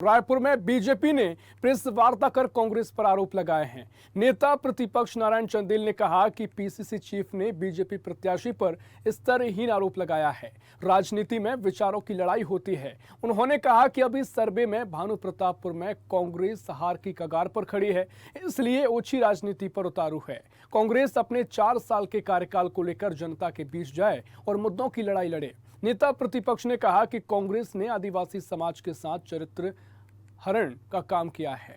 रायपुर में बीजेपी ने प्रेस वार्ता कर कांग्रेस पर आरोप लगाए हैं। नेता प्रतिपक्ष नारायण चंदेल ने कहा कि पीसीसी चीफ ने बीजेपी प्रत्याशी पर स्तरहीन आरोप लगाया है। राजनीति में विचारों की लड़ाई होती है। उन्होंने कहा कि अभी सर्वे में भानु प्रतापपुर में कांग्रेस हार की कगार पर खड़ी है, इसलिए ओछी राजनीति पर उतारू है। कांग्रेस अपने 4 साल के कार्यकाल को लेकर जनता के बीच जाए और मुद्दों की लड़ाई लड़े। नेता प्रतिपक्ष ने कहा कि कांग्रेस ने आदिवासी समाज के साथ चरित्र हरण का काम किया है।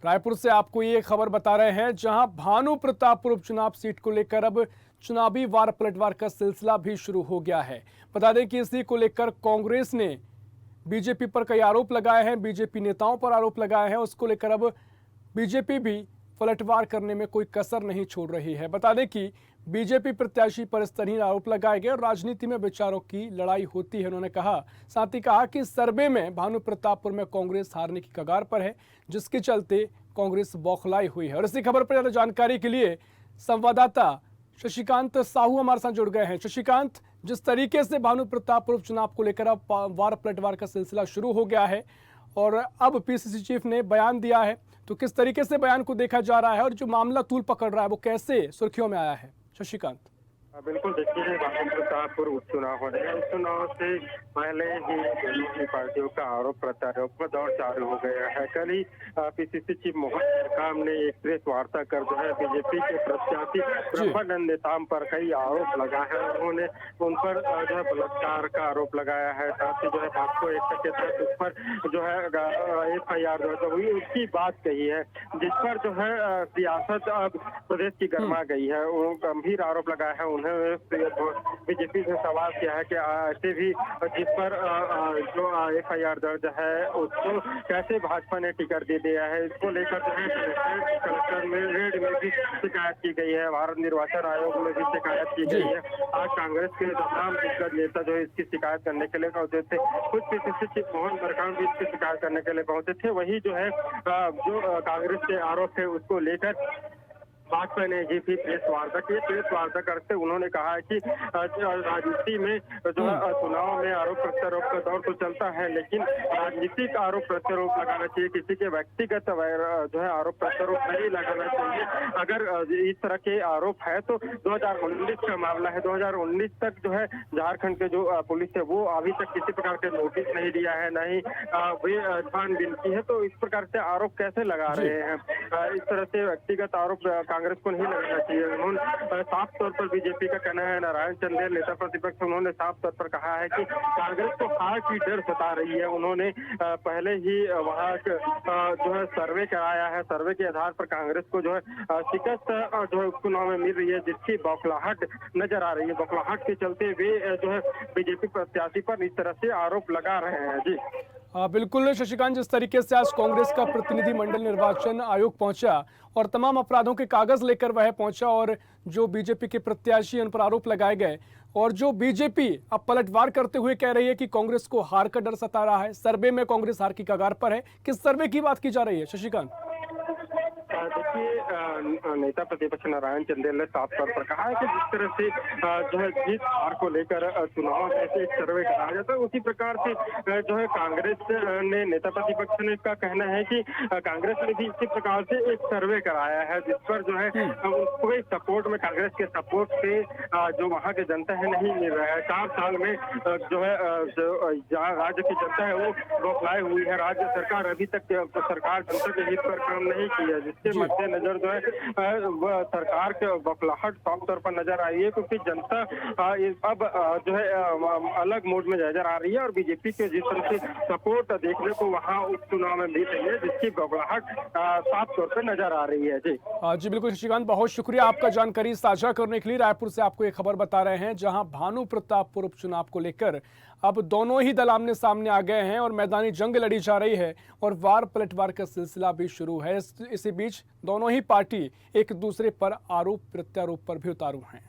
रायपुर से आपको ये खबर बता रहे हैं, जहां भानु प्रतापपुर उपचुनाव सीट को लेकर अब चुनावी वार पलटवार का सिलसिला भी शुरू हो गया है। बता दें कि इसी को लेकर कांग्रेस ने बीजेपी पर कई आरोप लगाए हैं, बीजेपी नेताओं पर आरोप लगाए हैं। उसको लेकर अब बीजेपी भी पलटवार करने में कोई कसर नहीं छोड़ रही है। बता दें कि बीजेपी प्रत्याशी पर स्तरहीन आरोप लगाए गए और राजनीति में विचारों की लड़ाई होती है, उन्होंने कहा। साथ ही कहा कि सर्वे में भानु प्रतापपुर में कांग्रेस हारने की कगार पर है, जिसके चलते कांग्रेस बौखलाई हुई है। और इसी खबर पर ज्यादा जानकारी के लिए संवाददाता शशिकांत साहू हमारे साथ जुड़ गए हैं। शशिकांत, जिस तरीके से भानु प्रतापपुर उपचुनाव को लेकर अब वार पलटवार का सिलसिला शुरू हो गया है और अब पीसीसी चीफ ने बयान दिया है, तो किस तरीके से बयान को देखा जा रहा है और जो मामला तूल पकड़ रहा है वो कैसे सुर्खियों में आया है? शशिकांत। बिल्कुल, देखिए भानु प्रतापपुर उपचुनाव हो रहे हैं। उपचुनाव से पहले ही दोनों ही पार्टियों का आरोप प्रत्यारोप का दौर चालू हो गया है। कल ही पीसीसी चीफ मोहन मरकाम ने एक प्रेस वार्ता कर जो है बीजेपी के प्रत्याशी ब्रह्मानंद नेताम पर कई आरोप लगाए हैं। उन्होंने उन पर जो है बलात्कार का आरोप लगाया है, साथ ही जो है 501 के तहत उस पर जो है FIR जो हुई उसकी बात कही है, जिस पर जो है सियासत अब प्रदेश की गर्मा गई है। वो गंभीर आरोप लगाया है। उन्हें बीजेपी से सवाल किया है कि ऐसे भी जिस पर जो FIR दर्ज है उसको कैसे भाजपा ने टिकट दे दिया है। इसको लेकर जो है कलेक्टर में रेड में भी शिकायत की गई है, भारत निर्वाचन आयोग में भी शिकायत की गई है। आज कांग्रेस के तमाम दिग्गज नेता जो है इसकी शिकायत करने के लिए पहुंचे थे। खुद पीसीसी चीफ मोहन मरकाम भी इसकी शिकायत करने के लिए पहुंचे थे। वही जो है जो कांग्रेस के आरोप है उसको लेकर भाजपा ने भी प्रेस वार्ता की। प्रेस वार्ता करते उन्होंने कहा है कि राजनीति में जो चुनाव में आरोप प्रत्यारोप का दौर तो चलता है, लेकिन राजनीतिक आरोप प्रत्यारोप लगाना चाहिए, किसी के व्यक्तिगत जो है आरोप प्रत्यारोप नहीं लगाना चाहिए। अगर इस तरह के आरोप है तो 2019 का मामला है। 2019 तक जो है झारखंड के जो पुलिस है वो अभी तक किसी प्रकार के नोटिस नहीं दिया है, न ही वे छानबीन की है। तो इस प्रकार से आरोप कैसे लगा रहे हैं? इस तरह से व्यक्तिगत आरोप कांग्रेस को नहीं लगाना चाहिए। उन्होंने साफ तौर पर बीजेपी का कहना है, नारायण चंदेल नेता प्रतिपक्ष, उन्होंने साफ तौर पर कहा है कि कांग्रेस को हार की डर सता रही है। उन्होंने पहले ही वहां जो है सर्वे कराया है। सर्वे के आधार पर कांग्रेस को जो है शिकस्त जो है चुनाव में मिल रही है, जिसकी बौखलाहट नजर आ रही है। बौखलाहट के चलते वे जो है बीजेपी प्रत्याशी पर इस तरह से आरोप लगा रहे हैं। जी बिल्कुल शशिकांत, जिस तरीके से आज कांग्रेस का प्रतिनिधिमंडल निर्वाचन आयोग पहुंचा और तमाम अपराधों के कागज लेकर वह पहुंचा और जो बीजेपी के प्रत्याशी उन पर आरोप लगाए गए, और जो बीजेपी अब पलटवार करते हुए कह रही है कि कांग्रेस को हार का डर सता रहा है, सर्वे में कांग्रेस हार की कगार पर है। किस सर्वे की बात की जा रही है शशिकांत? देखिए, नेता प्रतिपक्ष नारायण चंदेल ने साफ तौर पर कहा है कि जिस तरह से जो है जीत हार को लेकर चुनाव में से एक सर्वे कराया जाता है, उसी प्रकार से जो है कांग्रेस ने नेता प्रतिपक्ष ने का कहना है कि कांग्रेस ने भी इसी प्रकार से एक सर्वे कराया है, जिस पर जो है उसको सपोर्ट में कांग्रेस के सपोर्ट से जो वहाँ की जनता है नहीं मिल रहा है। 4 साल में जो है जहाँ राज्य की जनता है वो बौखलाई हुई है। राज्य सरकार अभी तक सरकार जनता के हित पर काम नहीं किया है, जिसके मद्देनजर जो है सरकार के बौखलाहट साफ तौर पर नजर आ रही है, क्योंकि जनता अब जो है अलग मोड में नजर आ रही है और बीजेपी के जिस तरह से सपोर्ट देखने को वहां उपचुनाव में मिल रही है, जिसकी बौखलाहट साफ तौर पर नजर आ रही है। जी बिल्कुल शशिकांत, बहुत शुक्रिया आपका जानकारी साझा करने के लिए। रायपुर से आपको एक खबर बता रहे हैं, जहां भानु प्रतापपुर उपचुनाव को लेकर अब दोनों ही दल आमने सामने आ गए हैं और मैदानी जंग लड़ी जा रही है और वार पलटवार का सिलसिला भी शुरू है। इसी बीच दोनों ही पार्टी एक दूसरे पर आरोप प्रत्यारोप पर भी उतारू हैं।